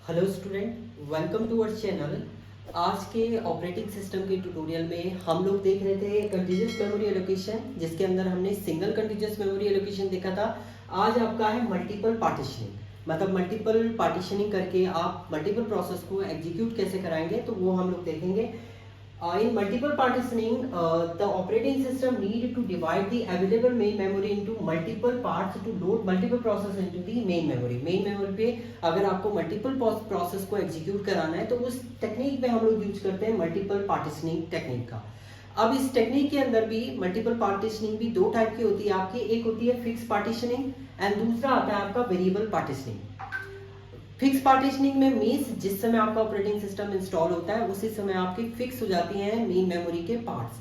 Hello student, welcome to our channel. आज के operating system के ट्यूटोरियल में हम लोग देख रहे थे कंटीन्यूअस मेमोरी एलोकेशन, जिसके अंदर हमने सिंगल कंटीन्यूअस मेमोरी एलोकेशन देखा था। आज आपका है मल्टीपल पार्टीशनिंग, मतलब मल्टीपल पार्टीशनिंग करके आप मल्टीपल प्रोसेस को एग्जीक्यूट कैसे कराएंगे, तो वो हम लोग देखेंगे। In multiple partitioning, the operating system need to divide the available main memory into multiple parts to load multiple process into the main memory. Main memory पे अगर आपको multiple process को execute कराना है तो उस टेक्निक में हम लोग यूज करते हैं multiple partitioning टेक्निक का। अब इस टेक्निक के अंदर भी मल्टीपल पार्टीशनिंग भी दो टाइप की होती है आपकी। एक होती है फिक्स पार्टीशनिंग एंड दूसरा आता है आपका वेरिएबल पार्टीशनिंग। फिक्स पार्टीशनिंग में मीन्स जिस समय आपका ऑपरेटिंग सिस्टम इंस्टॉल होता है उसी समय आपकी फिक्स हो जाती हैं मेन मेमोरी के पार्ट्स।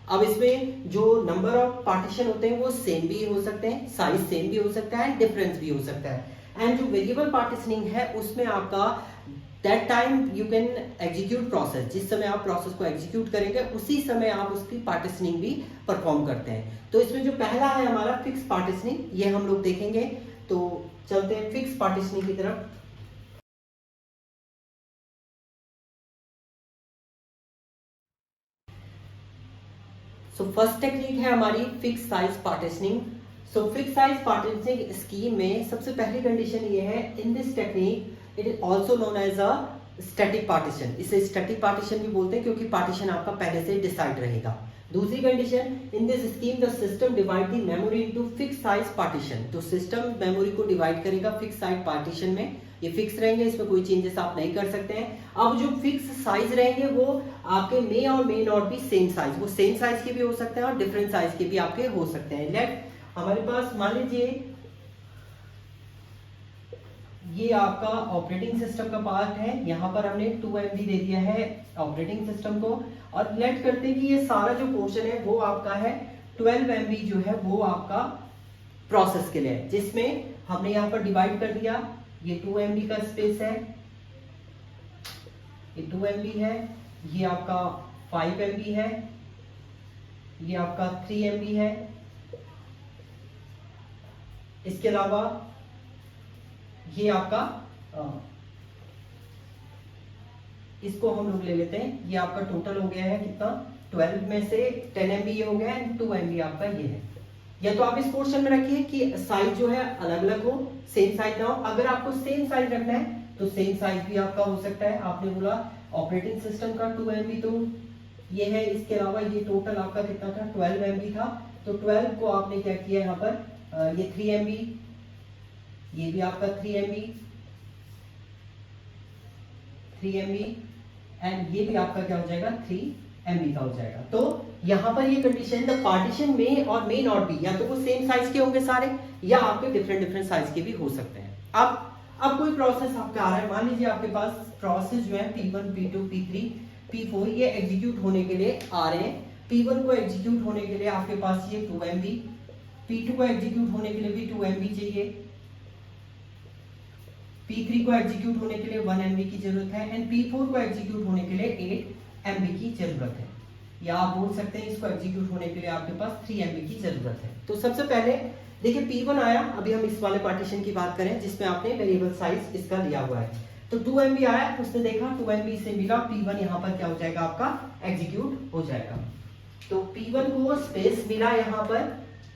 अब इसमें जो नंबर ऑफ पार्टीशन होते हैं वो सेम भी हो सकते हैं, साइज सेम भी हो सकता है, डिफरेंस भी हो सकता है। एंड जो वेरिएबल पार्टीशनिंग है उसमें आपका that time you can execute process, जिस समय आप प्रोसेस को एग्जीक्यूट करेंगे उसी समय आप उसकी पार्टीशनिंग भी परफॉर्म करते हैं। तो इसमें जो पहला है हमारा फिक्स पार्टीशनिंग, ये हम लोग देखेंगे। तो चलते हैं फिक्स पार्टीशनिंग की तरफ। सो फर्स्ट टेक्निक है हमारी fix size partitioning. So fix size partitioning scheme में सबसे पहली कंडीशन ये है, in this technique it is also known as a static partition. इसे स्टैटिक पार्टीशन भी बोलते हैं क्योंकि पार्टीशन आपका पहले से डिसाइड रहेगा। दूसरी condition, in this scheme the system divide the memory into fix size partition. तो सिस्टम मेमोरी को डिवाइड करेगा फिक्स साइज पार्टीशन में, ये फिक्स रहेंगे, इसमें कोई चेंजेस आप नहीं कर सकते हैं। अब जो फिक्स साइज रहेंगे वो आपके मे और मे नॉट भी सेम साइज, वो सेम साइज के भी हो सकते हैं और डिफरेंट साइज के भी आपके हो सकते हैं। लेट हमारे पास मान लीजिए ये आपका ऑपरेटिंग सिस्टम का पार्ट है, यहाँ पर हमने 2 MB दे दिया है ऑपरेटिंग सिस्टम को, और लेट करते हैं कि ये सारा जो पोर्शन है वो आपका है 12 MB जो है वो आपका प्रोसेस के लिए है, जिसमें हमने यहाँ पर डिवाइड कर दिया। ये 2 MB का स्पेस है, ये 2 MB है, ये आपका 5 MB है, ये आपका 3 MB है। इसके अलावा ये आपका इसको हम लोग ले लेते हैं, ये आपका टोटल हो गया है कितना, 12 में से 10 MB ये हो गया है, 2 MB आपका ये है। या तो आप इस पोर्शन में रखिए कि साइज जो है अलग अलग हो, सेम साइज ना हो। अगर आपको सेम साइज रखना है तो सेम साइज भी आपका हो सकता है। आपने बोला ऑपरेटिंग सिस्टम का 2 MB तो ये है, इसके अलावा ये टोटल आपका कितना था, 12 MB था। तो 12 को आपने क्या किया यहाँ पर, ये 3 MB, ये भी आपका 3 MB एंड ये भी आपका क्या हो जाएगा, 3 MB का हो जाएगा। तो यहाँ पर ये कंडीशन, द पार्टीशन में और मे नॉट बी, या तो वो सेम साइज के होंगे सारे या आपके डिफरेंट साइज के भी हो सकते हैं। अब कोई प्रोसेस आपका आ रहा है, मान लीजिए आपके पास प्रोसेस जो है P1 P2 P3 P4 ये एग्जीक्यूट होने के लिए आ रहे हैं। P1 को एग्जीक्यूट होने के लिए आपके पास ये 2 MB, P2 को एग्जीक्यूट होने के लिए भी 2 MB चाहिए, P3 को एग्जीक्यूट होने के लिए 1 MB की जरूरत है एंड P4 को एग्जीक्यूट होने के लिए 8 MB की जरूरत है। या आप बोल सकते हैं इसको एग्जीक्यूट होने के लिए आपके पास 3 MB की जरूरत है। तो सबसे पहले देखिए P1 आया, अभी हम इस वाले पार्टीशन की बात करें जिसमें आपने वेरिएबल साइज इसका लिया हुआ है। तो 2 MB आया, उसने देखा 2 MB से मिला, P1 यहाँ पर क्या हो जाएगा आपका एग्जीक्यूट हो जाएगा। तो P1 को स्पेस मिला, यहाँ पर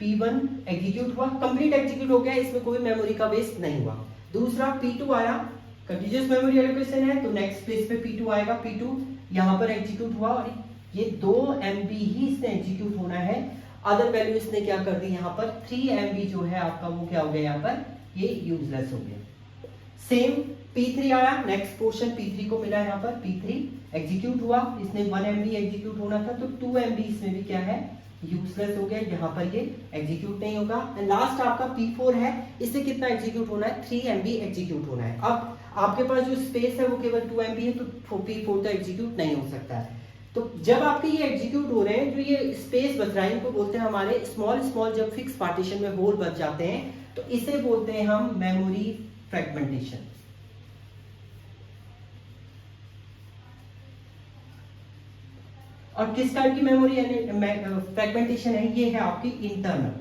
P1 एग्जीक्यूट हुआ, कंप्लीट एग्जीक्यूट हो गया, इसमें कोई मेमोरी का वेस्ट नहीं हुआ। दूसरा P2 आया, कंटीन्यूअस मेमोरी एलोकेशन है तो नेक्स्ट प्लेस पे P2 आएगा, P2 यहाँ पर एग्जीक्यूट हुआ और ये 2 MB ही इसने एग्जीक्यूट होना है। अदर वैल्यू इसने क्या कर दी, यहाँ पर 3 MB जो है आपका वो क्या हो गया, यहाँ पर ये यूजलेस हो गया। सेम P3 आया, नेक्स्ट पोर्शन P3 को मिला, यहाँ पर P3 एग्जीक्यूट हुआ, इसने 1 MB एग्जीक्यूट होना था तो 2 MB इसमें भी क्या है, यूजलेस हो गया, यहाँ पर ये एग्जीक्यूट नहीं होगा। एंड लास्ट आपका P4 है, इससे कितना एग्जीक्यूट होना है, 3 MB एग्जीक्यूट होना है। अब आपके पास जो स्पेस है वो केवल 2 MB है तो P4 तो एग्जीक्यूट नहीं हो सकता है। तो जब आपके ये एग्जीक्यूट हो रहे हैं, जो ये स्पेस बच रहा है इनको बोलते हैं हमारे स्मॉल, जब फिक्स पार्टीशन में होल बच जाते हैं तो इसे बोलते हैं हम मेमोरी फ्रेगमेंटेशन। और किस टाइप की मेमोरी फ्रेगमेंटेशन है, ये है आपकी इंटरनल।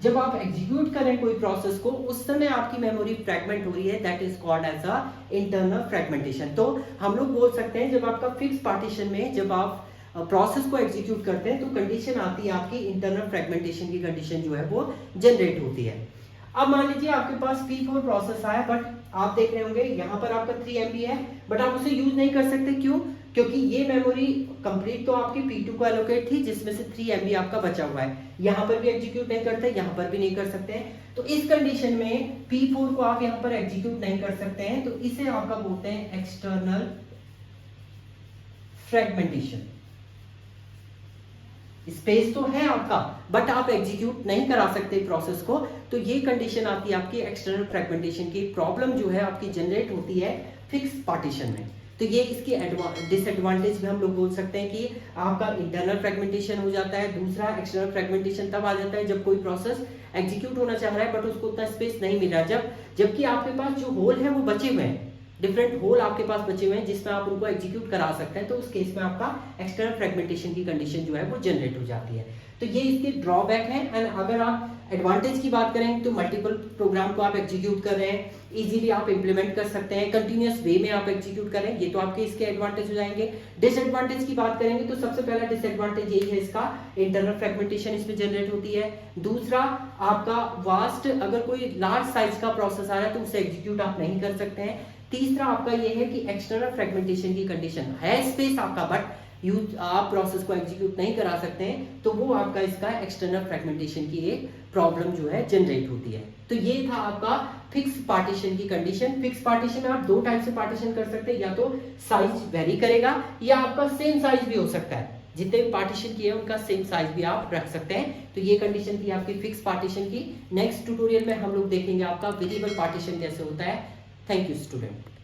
जब आप एग्जीक्यूट करें कोई प्रोसेस को उस समय आपकी मेमोरी फ्रैगमेंट हो रही है, that is called as a internal fragmentation. तो हम लोग बोल सकते हैं जब आपका फिक्स पार्टीशन में जब आप प्रोसेस को एग्जीक्यूट करते हैं तो कंडीशन आती है आपकी इंटरनल फ्रैगमेंटेशन की कंडीशन जो है वो जनरेट होती है। अब मान लीजिए आपके पास P4 प्रोसेस आया, बट आप देख रहे होंगे यहाँ पर आपका 3 MB है, बट आप उसे यूज नहीं कर सकते। क्यों? क्योंकि ये मेमोरी कंप्लीट तो आपकी P2 को एलोकेट थी, जिसमें से 3 MB आपका बचा हुआ है। यहाँ पर भी एग्जीक्यूट नहीं करते, यहाँ पर भी नहीं कर सकते हैं। तो इस कंडीशन में P4 को आप यहाँ पर एग्जीक्यूट नहीं कर सकते हैं, तो इसे आपका बोलते हैं एक्सटर्नल फ्रैगमेंटेशन। स्पेस तो है आपका, बट आप एग्जीक्यूट नहीं करा सकते प्रोसेस को, तो ये कंडीशन आती है आपकी एक्सटर्नल फ्रैगमेंटेशन की। प्रॉब्लम जो है आपकी जनरेट होती है फिक्स पार्टीशन में। तो ये इसकी डिसएडवांटेज भी हम लोग बोल सकते हैं कि आपका इंटरनल फ्रैगमेंटेशन हो जाता है। दूसरा, एक्सटर्नल फ्रैगमेंटेशन तब आ जाता है जब कोई प्रोसेस एग्जीक्यूट होना चाह रहा है बट उसको उतना स्पेस नहीं मिल रहा, जबकि आपके पास जो होल है वो बचे हुए हैं, डिफरेंट होल आपके पास बचे हुए हैं जिसमें आप उनको एग्जीक्यूट करा सकते हैं। तो उस केस में आपका एक्सटर्नल फ्रैगमेंटेशन की कंडीशन जो है वो जनरेट हो जाती है। तो ये इसके ड्रॉबैक है। एंड अगर आप एडवांटेज की बात करें तो मल्टीपल प्रोग्राम को आप एग्जीक्यूट कर रहे हैं, इजीली आप इंप्लीमेंट कर सकते हैं, कंटिन्यूअस वे में आप एग्जीक्यूट करें, ये तो आपके इसके एडवांटेज हो जाएंगे। डिसएडवांटेज की बात करेंगे तो सबसे पहला डिसएडवांटेज यही है इसका, इंटरनल फ्रैगमेंटेशन इसमें जनरेट होती है। दूसरा, आपका वास्ट अगर कोई लार्ज साइज का प्रोसेस आ रहा है तो उसे एग्जीक्यूट आप नहीं कर सकते हैं। तीसरा आपका ये है कि एक्सटर्नल फ्रैगमेंटेशन की कंडीशन है, स्पेस आपका, बट आप प्रोसेस को एग्जीक्यूट नहीं करा सकते हैं, तो वो आपका इसका एक्सटर्नल फ्रैगमेंटेशन की एक प्रॉब्लम जो है जनरेट होती है। तो ये था आपका फिक्स पार्टीशन की कंडीशन। फिक्स पार्टीशन में आप दो टाइप से पार्टीशन कर सकते हैं, या तो साइज वेरी करेगा या आपका सेम साइज भी हो सकता है। जितने भी पार्टीशन किए उनका सेम साइज भी आप रख सकते हैं। तो ये कंडीशन थी आपकी फिक्स पार्टीशन की। नेक्स्ट ट्यूटोरियल में हम लोग देखेंगे आपका वेरिएबल पार्टीशन कैसे होता है। Thank you student.